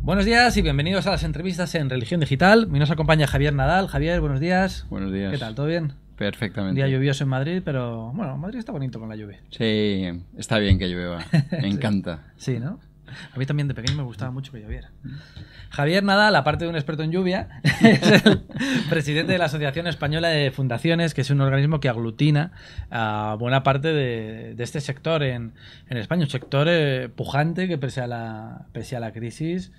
Buenos días y bienvenidos a las entrevistas en Religión Digital. Hoy nos acompaña Javier Nadal. Javier, buenos días. Buenos días. ¿Qué tal? ¿Todo bien? Perfectamente. Un día lluvioso en Madrid, pero bueno, Madrid está bonito con la lluvia. Sí, está bien que llueva. Me encanta. Sí, ¿no? A mí también de pequeño me gustaba mucho que lloviera. Javier Nadal, aparte de un experto en lluvia, es el presidente de la Asociación Española de Fundaciones, que es un organismo que aglutina a buena parte de este sector en España. Un sector pujante que pese a la crisis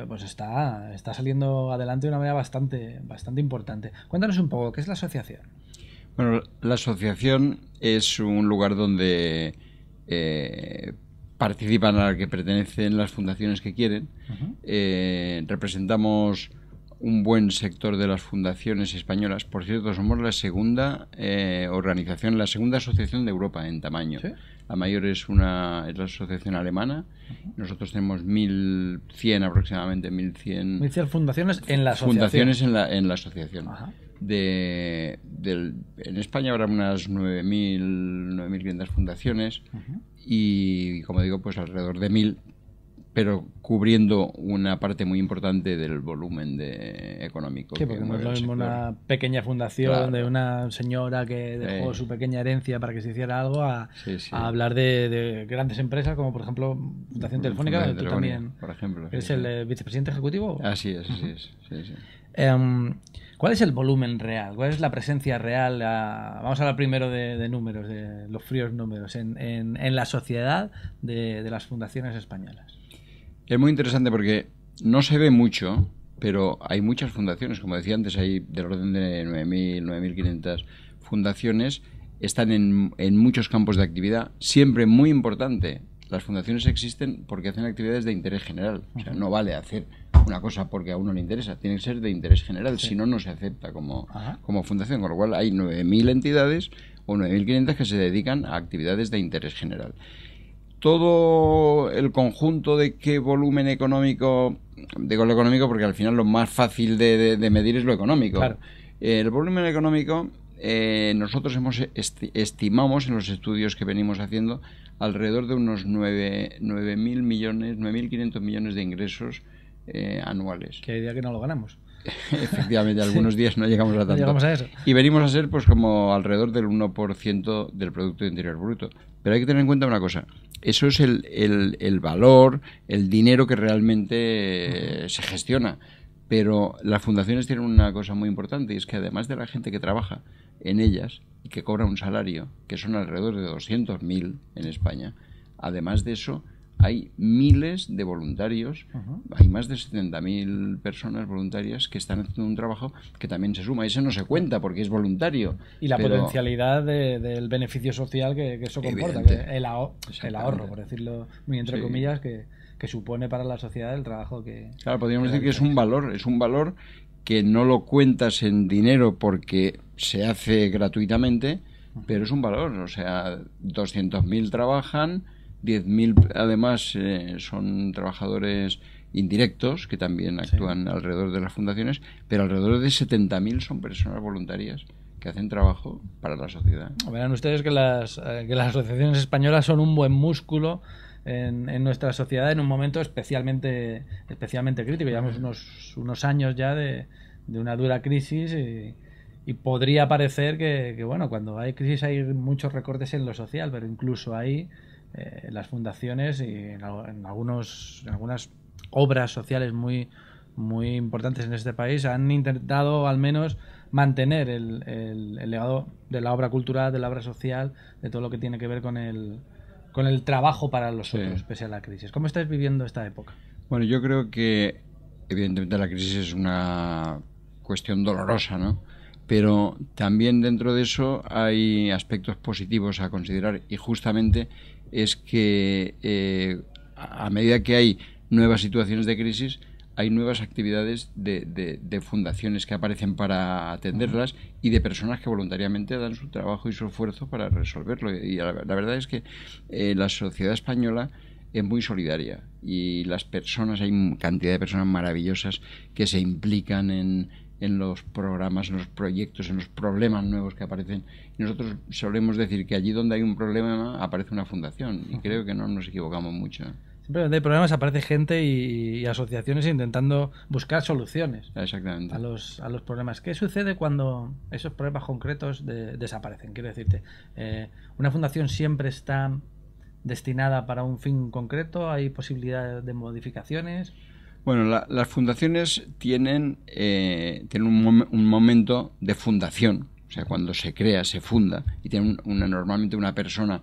pues está saliendo adelante de una manera bastante importante. Cuéntanos un poco, ¿qué es la asociación? Bueno, la asociación es un lugar donde participan a la que pertenecen las fundaciones que quieren. Representamos un buen sector de las fundaciones españolas. Por cierto, somos la segunda organización, la segunda asociación de Europa en tamaño. ¿Sí? La mayor es la asociación alemana. Nosotros tenemos 1.100 aproximadamente, 1.100 fundaciones en la asociación. Fundaciones en la asociación. En España habrá unas 9.500 fundaciones y, como digo, pues alrededor de 1.000, pero cubriendo una parte muy importante del volumen económico. Sí, porque no es lo mismo una pequeña fundación de una señora que dejó su pequeña herencia para que se hiciera algo a hablar de grandes empresas como, por ejemplo, Fundación Telefónica, donde tú también por ejemplo, eres el vicepresidente ejecutivo. Así es. Sí. ¿Cuál es el volumen real? ¿Cuál es la presencia real? Vamos a hablar primero de números, de los fríos números, en la sociedad de las fundaciones españolas. Es muy interesante porque no se ve mucho, pero hay muchas fundaciones. Como decía antes, hay del orden de 9.000, 9.500 fundaciones. Están en muchos campos de actividad. Siempre muy importante, las fundaciones existen porque hacen actividades de interés general. O sea, no vale hacer una cosa porque a uno le interesa. Tiene que ser de interés general. Sí. Si no, no se acepta como fundación. Con lo cual hay 9.000 entidades o 9.500 que se dedican a actividades de interés general. Todo el conjunto de qué volumen económico, digo lo económico porque al final lo más fácil de medir es lo económico. Claro. El volumen económico nosotros estimamos en los estudios que venimos haciendo alrededor de unos 9.000 millones, 9.500 millones de ingresos anuales. Que hay día que no lo ganamos. Efectivamente, algunos días no llegamos a tanto. No llegamos a eso. Y venimos a ser pues como alrededor del 1% del Producto Interior Bruto. Pero hay que tener en cuenta una cosa. Eso es el valor, el dinero que realmente se gestiona. Pero las fundaciones tienen una cosa muy importante, y es que además de la gente que trabaja en ellas y que cobra un salario, que son alrededor de 200.000 en España, además de eso hay miles de voluntarios, hay más de 70.000 personas voluntarias que están haciendo un trabajo que también se suma. Ese no se cuenta porque es voluntario. Y la potencialidad del beneficio social que eso comporta, que el ahorro, por decirlo muy entre comillas, que supone para la sociedad el trabajo que... Claro, podríamos decir que es un valor que no lo cuentas en dinero porque se hace gratuitamente, pero es un valor. O sea, 200.000 trabajan, 10.000 además son trabajadores indirectos que también actúan alrededor de las fundaciones, pero alrededor de 70.000 son personas voluntarias que hacen trabajo para la sociedad. Verán ustedes que las asociaciones españolas son un buen músculo en nuestra sociedad en un momento especialmente crítico. Llevamos unos años ya de una dura crisis y podría parecer que bueno, cuando hay crisis hay muchos recortes en lo social, pero incluso ahí las fundaciones y en algunas obras sociales muy importantes en este país han intentado al menos mantener el legado de la obra cultural, de la obra social, de todo lo que tiene que ver con el trabajo para los otros, pese a la crisis. ¿Cómo estáis viviendo esta época? Bueno, yo creo que evidentemente la crisis es una cuestión dolorosa, ¿no? Pero también dentro de eso hay aspectos positivos a considerar, y justamente es que a medida que hay nuevas situaciones de crisis, hay nuevas actividades de fundaciones que aparecen para atenderlas y de personas que voluntariamente dan su trabajo y su esfuerzo para resolverlo. Y la verdad es que la sociedad española es muy solidaria y las personas, hay cantidad de personas maravillosas que se implican en los programas, en los proyectos, en los problemas nuevos que aparecen. Y nosotros solemos decir que allí donde hay un problema aparece una fundación, y creo que no nos equivocamos mucho. Siempre donde hay problemas aparece gente y asociaciones intentando buscar soluciones. Exactamente. A los problemas. ¿Qué sucede cuando esos problemas concretos desaparecen? Quiero decirte, ¿una fundación siempre está destinada para un fin concreto? ¿Hay posibilidad de modificaciones? Bueno, las fundaciones tienen un momento de fundación. O sea, cuando se crea, se funda, y tienen normalmente una persona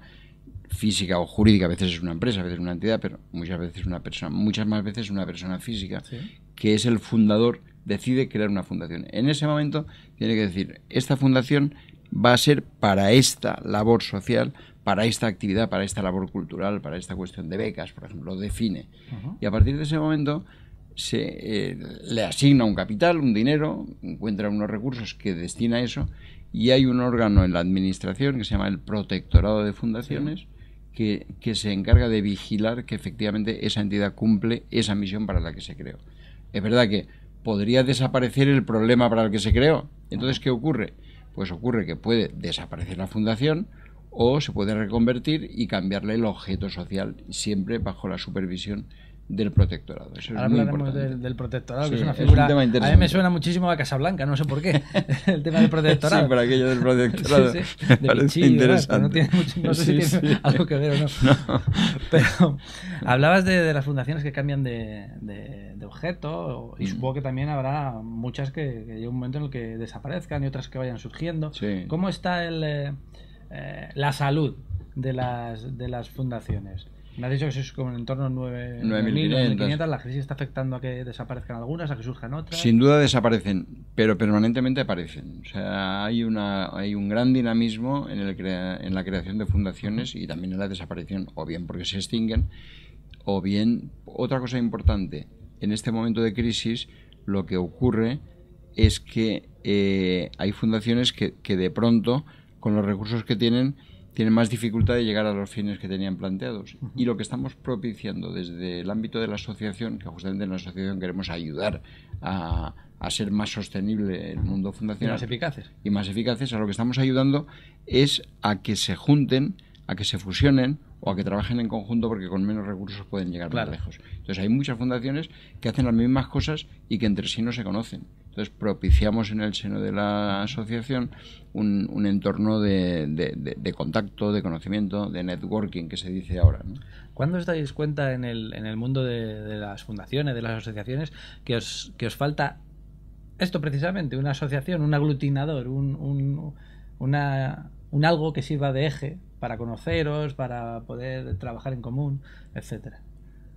física o jurídica, a veces es una empresa, a veces es una entidad, pero muchas más veces una persona física, ¿sí?, que es el fundador, decide crear una fundación. En ese momento tiene que decir, esta fundación va a ser para esta labor social, para esta actividad, para esta labor cultural, para esta cuestión de becas, por ejemplo, lo define. Y a partir de ese momento le asigna un capital, un dinero, encuentra unos recursos que destina a eso, y hay un órgano en la administración que se llama el Protectorado de Fundaciones, que se encarga de vigilar que efectivamente esa entidad cumple esa misión para la que se creó. Es verdad que podría desaparecer el problema para el que se creó. Entonces, ¿qué ocurre? Pues ocurre que puede desaparecer la fundación o se puede reconvertir y cambiarle el objeto social, siempre bajo la supervisión del protectorado. Eso ahora es muy hablaremos importante. del protectorado, Sí, que es una figura... un tema a interesante. mí me suena muchísimo a Casablanca, no sé por qué, el tema del protectorado. Sí, por aquello del protectorado. Sí, sí, de Vichy, interesante. Pero no tiene mucho, no sé si tiene algo que ver o no. Pero hablabas de las fundaciones que cambian de objeto, y supongo que también habrá muchas que llegue un momento en el que desaparezcan y otras que vayan surgiendo. Sí. ¿Cómo está la salud de las fundaciones? Me has dicho que sois como en torno a 9.500. ¿La crisis está afectando a que desaparezcan algunas, a que surjan otras? Sin duda desaparecen, pero permanentemente aparecen. O sea, hay un gran dinamismo en la creación de fundaciones y también en la desaparición, o bien porque se extinguen, o bien, otra cosa importante, en este momento de crisis lo que ocurre es que hay fundaciones que de pronto, con los recursos que tienen más dificultad de llegar a los fines que tenían planteados. Y lo que estamos propiciando desde el ámbito de la asociación, que justamente en la asociación queremos ayudar a ser más sostenible el mundo fundacional. Y más eficaces. A lo que estamos ayudando es a que se junten, a que se fusionen o a que trabajen en conjunto, porque con menos recursos pueden llegar más lejos. Entonces hay muchas fundaciones que hacen las mismas cosas y que entre sí no se conocen. Entonces propiciamos en el seno de la asociación un entorno de contacto, de conocimiento, de networking, que se dice ahora, ¿no? ¿Cuándo os dais cuenta en el mundo de las fundaciones, de las asociaciones, que os falta esto precisamente, una asociación, un aglutinador, un algo que sirva de eje para conoceros, para poder trabajar en común, etcétera?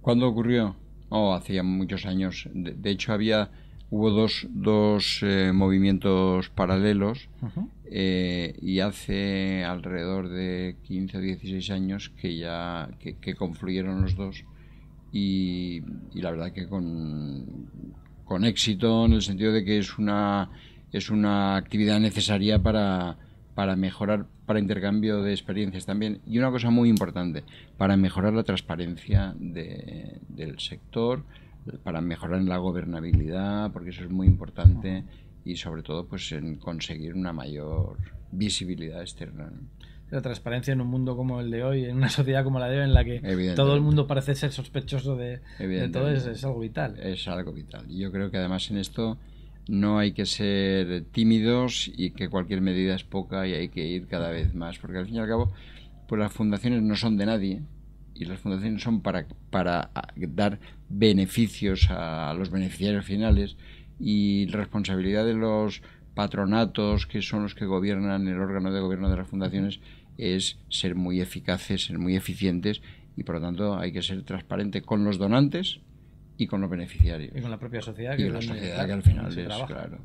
¿Cuándo ocurrió? Hacía muchos años. De hecho, hubo dos movimientos paralelos, y hace alrededor de 15 o 16 años que confluyeron los dos, y la verdad que con éxito, en el sentido de que es una actividad necesaria para mejorar, para intercambio de experiencias también, y una cosa muy importante, para mejorar la transparencia del sector, para mejorar en la gobernabilidad, porque eso es muy importante, y sobre todo pues en conseguir una mayor visibilidad externa, ¿no? La transparencia en un mundo como el de hoy, en una sociedad como la de hoy, en la que todo el mundo parece ser sospechoso de todo, es algo vital. Es algo vital. Y yo creo que además en esto no hay que ser tímidos, y que cualquier medida es poca, y hay que ir cada vez más, porque al fin y al cabo pues las fundaciones no son de nadie, y las fundaciones son para dar beneficios a los beneficiarios finales, y la responsabilidad de los patronatos, que son los que gobiernan el órgano de gobierno de las fundaciones, es ser muy eficaces, ser muy eficientes, y por lo tanto hay que ser transparente con los donantes y con los beneficiarios. Y con la propia sociedad. Que al final es, claro.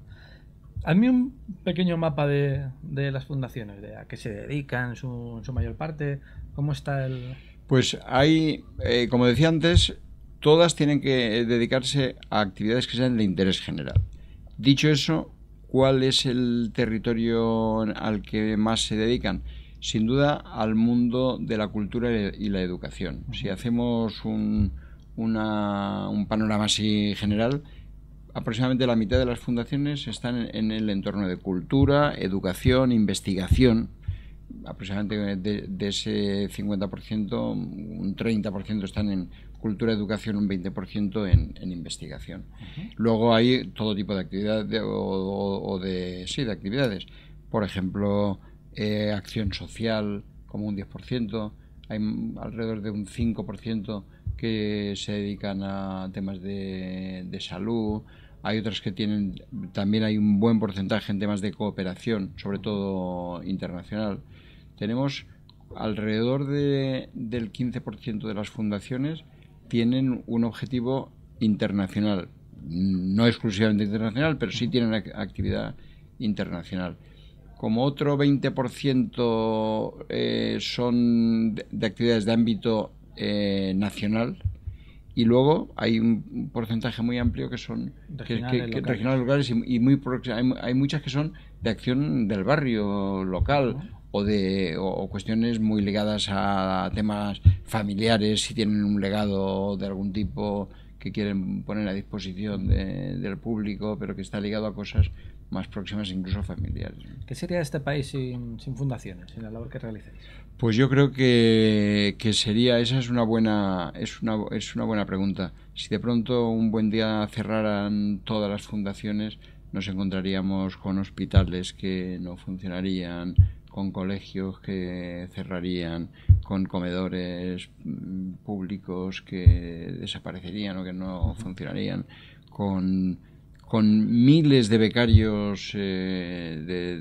A mí un pequeño mapa de las fundaciones, de a qué se dedican en su mayor parte, ¿cómo está el...? Pues hay, como decía antes, todas tienen que dedicarse a actividades que sean de interés general. Dicho eso, ¿cuál es el territorio al que más se dedican? Sin duda al mundo de la cultura y la educación. Si hacemos un panorama así general, aproximadamente la mitad de las fundaciones están en el entorno de cultura, educación, investigación, aproximadamente de ese 50%, un 30% están en cultura, educación, un 20% en investigación. Luego hay todo tipo de actividades de actividades. Por ejemplo, acción social como un 10%, hay alrededor de un 5% que se dedican a temas de salud. Hay otras que también hay un buen porcentaje en temas de cooperación, sobre todo internacional. Tenemos alrededor del 15% de las fundaciones tienen un objetivo internacional, no exclusivamente internacional, pero sí tienen actividad internacional. Como otro 20% son de actividades de ámbito nacional, y luego hay un porcentaje muy amplio que son regionales locales y hay muchas que son de acción del barrio local o cuestiones muy ligadas a temas familiares, si tienen un legado de algún tipo que quieren poner a disposición del público, pero que está ligado a cosas más próximas, incluso familiares. ¿Qué sería este país sin fundaciones, sin la labor que realizáis? Pues yo creo que sería, esa es una buena pregunta. Si de pronto un buen día cerraran todas las fundaciones, nos encontraríamos con hospitales que no funcionarían, con colegios que cerrarían, con comedores públicos que desaparecerían o que no funcionarían, con miles de becarios de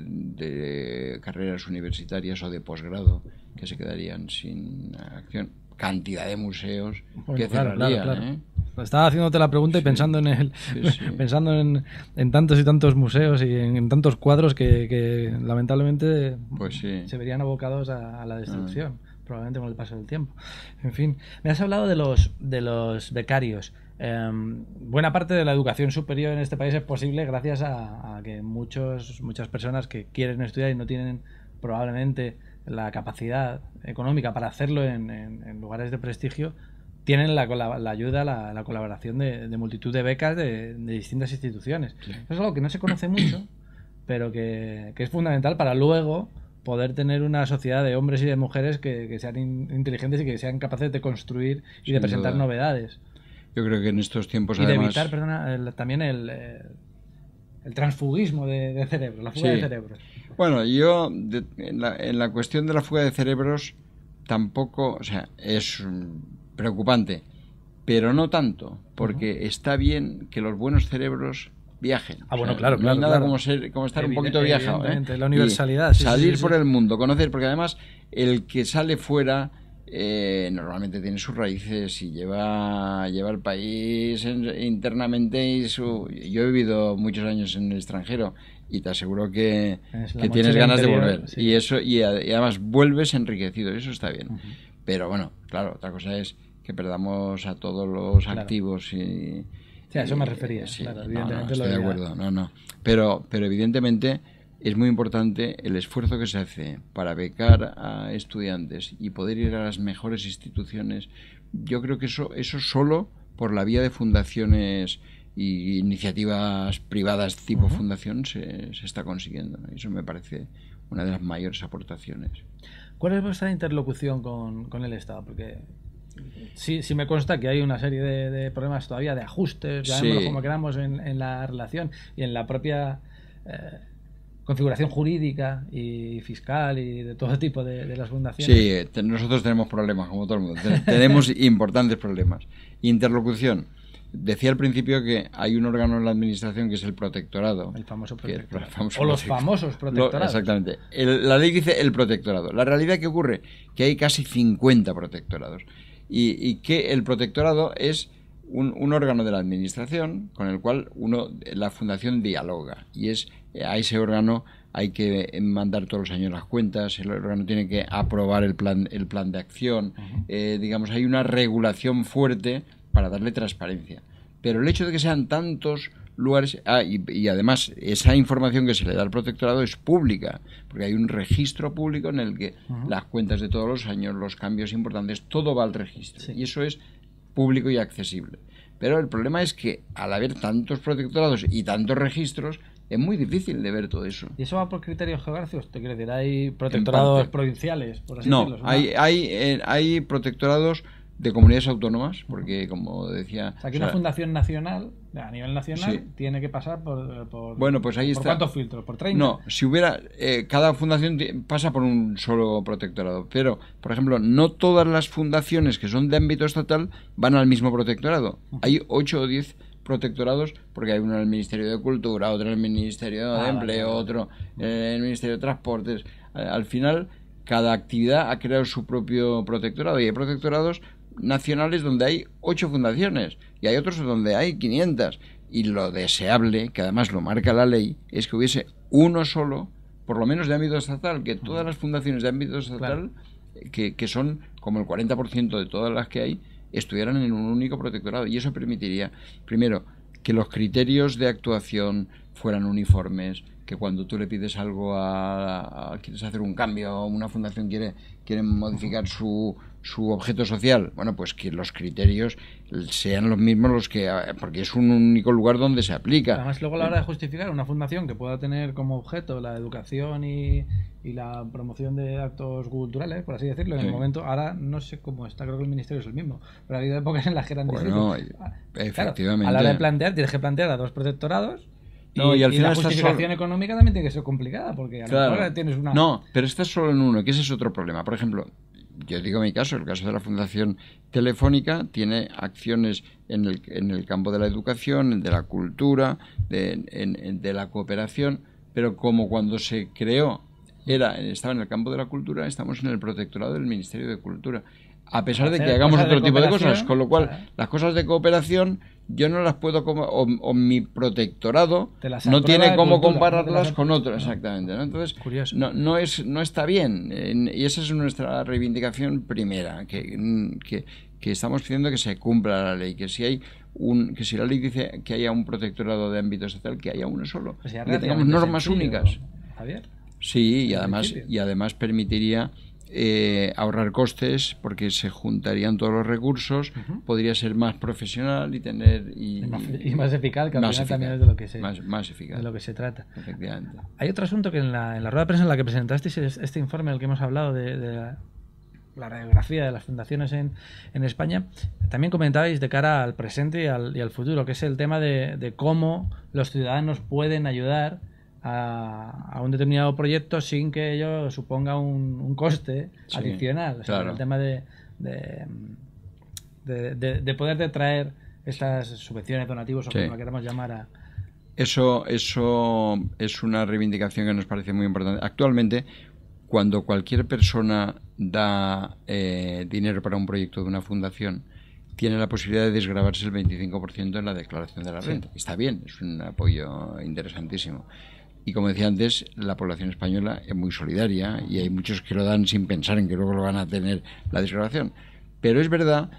carreras universitarias o de posgrado que se quedarían sin acción, cantidad de museos que cerrarían. Claro. Estaba haciéndote la pregunta y pensando pensando en tantos y tantos museos y en tantos cuadros que lamentablemente se verían abocados a la destrucción, probablemente con el paso del tiempo. En fin, me has hablado de los becarios. Buena parte de la educación superior en este país es posible gracias a que muchas personas que quieren estudiar y no tienen probablemente la capacidad económica para hacerlo en lugares de prestigio, tienen la ayuda, la colaboración de multitud de becas de distintas instituciones. Sí. Eso es algo que no se conoce mucho, pero que es fundamental para luego poder tener una sociedad de hombres y de mujeres que sean inteligentes y que sean capaces de construir y de presentar novedades. Yo creo que en estos tiempos y además... de evitar, también el transfugismo de cerebros, la fuga de cerebros. Bueno, yo en la cuestión de la fuga de cerebros tampoco, o sea, es preocupante, pero no tanto, porque está bien que los buenos cerebros viajen. Bueno, claro, no hay nada como estar un poquito viajado. La universalidad. Salir por el mundo, conocer, porque además el que sale fuera normalmente tiene sus raíces y lleva el país internamente yo he vivido muchos años en el extranjero y te aseguro que tienes ganas de volver y además vuelves enriquecido, eso está bien. Pero bueno, claro, otra cosa es que perdamos a todos los activos y a eso me refería. Evidentemente estoy de acuerdo, pero evidentemente es muy importante el esfuerzo que se hace para becar a estudiantes y poder ir a las mejores instituciones. Yo creo que eso solo por la vía de fundaciones y iniciativas privadas tipo fundación se está consiguiendo. Eso me parece una de las mayores aportaciones. ¿Cuál es vuestra interlocución con el Estado? Porque sí me consta que hay una serie de problemas todavía de ajustes, llamémoslo como queramos, en la relación y en la propia configuración jurídica y fiscal y de todo tipo de las fundaciones. Sí, nosotros tenemos problemas, como todo el mundo. Tenemos importantes problemas. Interlocución. Decía al principio que hay un órgano en la administración que es el protectorado. El famoso protectorado. Los famosos protectorados. Exactamente. La ley dice el protectorado. La realidad que ocurre que hay casi 50 protectorados. Y que el protectorado es un órgano de la administración con el cual la fundación dialoga. Y a ese órgano hay que mandar todos los años las cuentas, el órgano tiene que aprobar el plan de acción. Digamos, hay una regulación fuerte para darle transparencia. Pero el hecho de que sean tantos lugares... y además esa información que se le da al protectorado es pública, porque hay un registro público en el que las cuentas de todos los años, los cambios importantes, todo va al registro. Sí. Y eso es público y accesible. Pero el problema es que al haber tantos protectorados y tantos registros, es muy difícil de ver todo eso. ¿Y eso va por criterios geográficos? ¿Te quiero decir? ¿Hay protectorados provinciales, por así No, decirlo? hay protectorados de comunidades autónomas, porque como decía... O sea, que una fundación nacional, a nivel nacional, sí, tiene que pasar por bueno, pues ahí ¿por está. cuántos filtros? ¿Por 30? No, si hubiera... cada fundación pasa por un solo protectorado, pero, por ejemplo, no todas las fundaciones que son de ámbito estatal van al mismo protectorado. Hay 8 o 10 protectorados, porque hay uno en el Ministerio de Cultura, otro en el Ministerio de Empleo, otro en el Ministerio de Transportes. Al final, cada actividad ha creado su propio protectorado, y hay protectorados nacionales donde hay 8 fundaciones y hay otros donde hay 500, y lo deseable, que además lo marca la ley, es que hubiese uno solo, por lo menos de ámbito estatal, que todas las fundaciones de ámbito estatal, que son como el 40% de todas las que hay, estuvieran en un único protectorado, y eso permitiría, primero, que los criterios de actuación fueran uniformes, que cuando tú le pides algo quieres hacer un cambio, una fundación quiere modificar su objeto social, bueno, pues que los criterios sean los mismos porque es un único lugar donde se aplica. Además, luego a la hora de justificar una fundación que pueda tener como objeto la educación y la promoción de actos culturales, por así decirlo, en el momento, ahora no sé cómo está, creo que el ministerio es el mismo, pero ha habido épocas en las que eran distintos. Efectivamente. Claro, a la hora de plantear, tienes que plantear a 2 protectorados. No, y al final la justificación económica también tiene que ser complicada, porque a lo mejor tienes una... No, pero estás solo en uno, que ese es otro problema. Por ejemplo, yo digo mi caso, el caso de la Fundación Telefónica tiene acciones en el campo de la educación, de la cultura, de la cooperación, pero como cuando se creó estaba en el campo de la cultura, estamos en el protectorado del Ministerio de Cultura, a pesar de que hagamos otro tipo de cosas, con lo cual las cosas de cooperación yo no las puedo o mi protectorado no tiene cómo compararlas con otro, exactamente, ¿no? Entonces no está bien, y esa es nuestra reivindicación primera, que estamos pidiendo que se cumpla la ley, que si la ley dice que haya un protectorado de ámbito estatal, que haya uno solo, pues que tengamos normas únicas. Javier. Sí, y además permitiría ahorrar costes, porque se juntarían todos los recursos, podría ser más profesional y tener y más eficaz, que al final también es de lo que más eficaz, de lo que se trata. Efectivamente. Hay otro asunto que en la rueda de prensa en la que presentasteis este informe del que hemos hablado de la radiografía de las fundaciones en España, también comentabais de cara al presente y al futuro, que es el tema de cómo los ciudadanos pueden ayudar a un determinado proyecto sin que ello suponga un coste adicional. O sea, el tema de poder detraer estas subvenciones, donativos o como lo queramos llamar. Eso es una reivindicación que nos parece muy importante. Actualmente, cuando cualquier persona da dinero para un proyecto de una fundación, tiene la posibilidad de desgravarse el 25% en la declaración de la renta. Está bien, es un apoyo interesantísimo. Y como decía antes, la población española es muy solidaria y hay muchos que lo dan sin pensar en que luego lo van a tener la desgrabación. Pero es verdad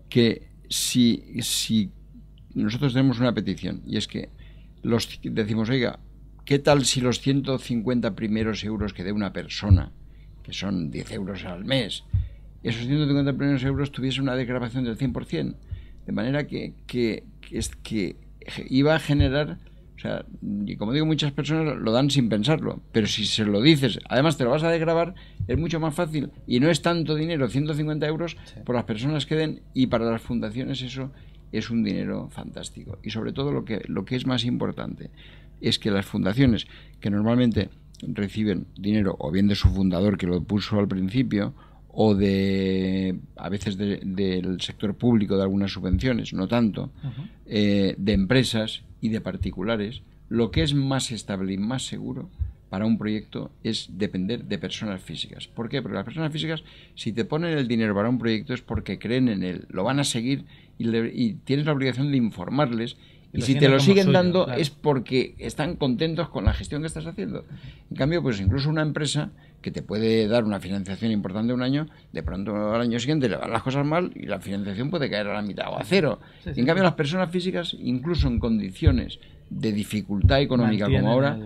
que si nosotros tenemos una petición, y es que decimos, oiga, ¿qué tal si los 150 primeros euros que dé una persona, que son 10 euros al mes, esos 150 primeros euros tuviesen una desgravación del 100%? De manera que iba a generar... O sea, y como digo, muchas personas lo dan sin pensarlo, pero si se lo dices, además te lo vas a desgravar, es mucho más fácil y no es tanto dinero, 150 euros por las personas que den, y para las fundaciones eso es un dinero fantástico. Y sobre todo lo que es más importante es que las fundaciones, que normalmente reciben dinero o bien de su fundador, que lo puso al principio, o a veces del sector público, de algunas subvenciones, no tanto, de empresas y de particulares, lo que es más estable y más seguro para un proyecto es depender de personas físicas. ¿Por qué? Porque las personas físicas, si te ponen el dinero para un proyecto, es porque creen en él, lo van a seguir y tienes la obligación de informarles. Y si te lo siguen dando, claro, es porque están contentos con la gestión que estás haciendo. En cambio, pues incluso una empresa que te puede dar una financiación importante un año, de pronto al año siguiente le van las cosas mal y la financiación puede caer a la mitad o a cero. En cambio, las personas físicas, incluso en condiciones de dificultad económica como ahora,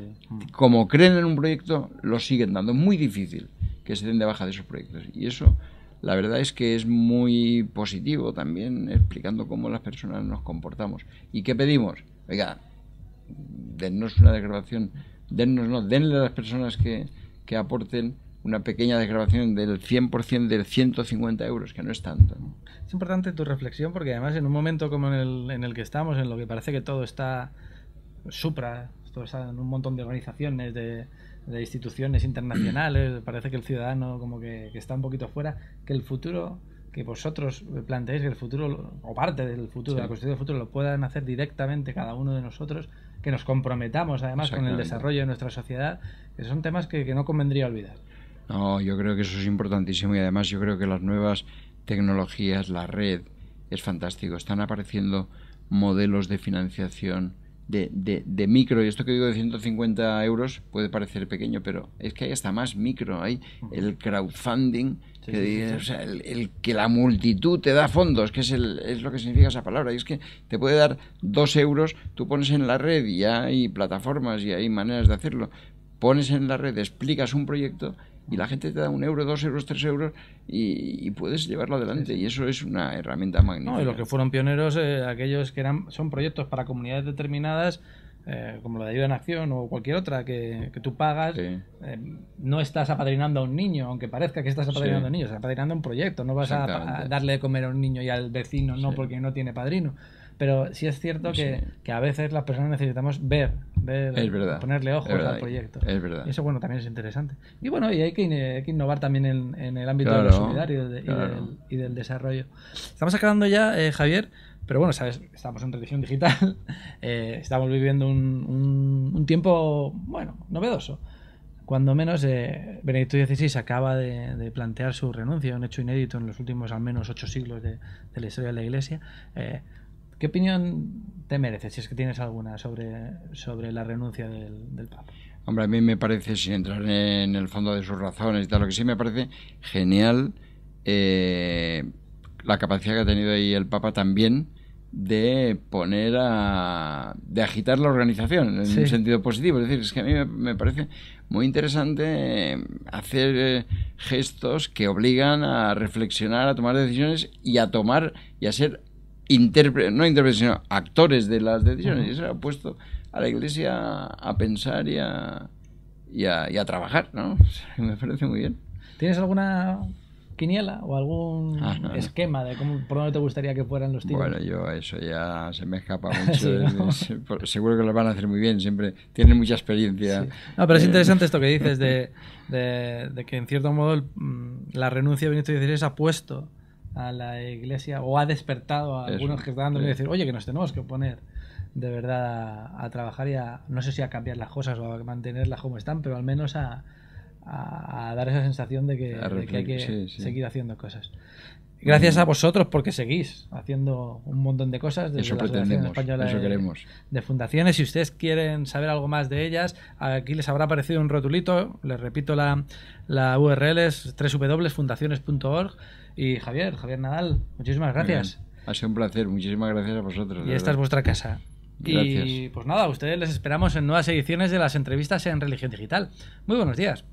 como creen en un proyecto, lo siguen dando. Es muy difícil que se den de baja de esos proyectos. Y eso, la verdad es que es muy positivo también, explicando cómo las personas nos comportamos. ¿Y qué pedimos? Oiga, dennos una desgrabación, denle a las personas que aporten una pequeña desgrabación del 100% de 150 euros, que no es tanto, ¿no? Es importante tu reflexión porque además en un momento como en el que estamos, en lo que parece que todo está todo está en un montón de organizaciones, de instituciones internacionales, parece que el ciudadano como que está un poquito fuera, que el futuro, que vosotros planteéis que el futuro, o parte del futuro, la construcción del futuro, lo puedan hacer directamente cada uno de nosotros, que nos comprometamos además con el desarrollo de nuestra sociedad, que son temas que no convendría olvidar. No, yo creo que eso es importantísimo y además yo creo que las nuevas tecnologías, la red, es fantástico. Están apareciendo modelos de financiación de micro, y esto que digo de 150 euros puede parecer pequeño, pero es que hay hasta más micro. Hay el crowdfunding, o sea, el que la multitud te da fondos, que es lo que significa esa palabra, y es que te puede dar 2 euros, tú pones en la red y hay plataformas y hay maneras de hacerlo, pones en la red, explicas un proyecto y la gente te da 1 euro, 2 euros, 3 euros y puedes llevarlo adelante. Y eso es una herramienta magnífica. No, y los que fueron pioneros, aquellos que son proyectos para comunidades determinadas, como la de Ayuda en Acción o cualquier otra que tú pagas, no estás apadrinando a un niño, aunque parezca que estás apadrinando a un niño, estás apadrinando a un proyecto, no vas a darle de comer a un niño y al vecino no porque no tiene padrino. Pero sí es cierto que a veces las personas necesitamos ver ponerle ojos al proyecto. Es verdad. Y eso, bueno, también es interesante. Y bueno, y hay que innovar también en el ámbito de lo solidario y del desarrollo. Estamos acabando ya, Javier, pero bueno, sabes, estamos en religión digital, estamos viviendo un tiempo, bueno, novedoso. Cuando menos, Benedicto XVI acaba de plantear su renuncia, un hecho inédito en los últimos al menos 8 siglos de la historia de la Iglesia. ¿Qué opinión te merece, si es que tienes alguna, sobre la renuncia del Papa? Hombre, a mí me parece, sin entrar en el fondo de sus razones y tal, lo que sí me parece genial la capacidad que ha tenido ahí el Papa también de de agitar la organización en un sentido positivo. Es decir, es que a mí me parece muy interesante hacer gestos que obligan a reflexionar, a tomar decisiones y a ser no intérpretes, sino actores de las decisiones. Y eso ha puesto a la Iglesia a pensar y a trabajar, ¿no? Me parece muy bien. ¿Tienes alguna quiniela o algún esquema de por dónde te gustaría que fueran los tiros? Bueno, yo eso ya se me escapa mucho. Sí, ¿no? Seguro que lo van a hacer muy bien, siempre tienen mucha experiencia. Sí. No, pero es interesante esto que dices de que en cierto modo la renuncia de Benedicto XVI ha puesto a la Iglesia, o ha despertado a algunos que están dando y decir, oye, que nos tenemos que poner de verdad a trabajar y no sé si a cambiar las cosas o a mantenerlas como están, pero al menos a dar esa sensación de que hay que seguir haciendo cosas. Gracias a vosotros porque seguís haciendo un montón de cosas desde la Asociación Española de Fundaciones. Si ustedes quieren saber algo más de ellas, aquí les habrá aparecido un rotulito. Les repito, la URL es www.fundaciones.org. Y Javier Nadal, muchísimas gracias. Ha sido un placer, muchísimas gracias a vosotros. Y esta es vuestra casa. Gracias. Y pues nada, a ustedes les esperamos en nuevas ediciones de las entrevistas en Religión Digital. Muy buenos días.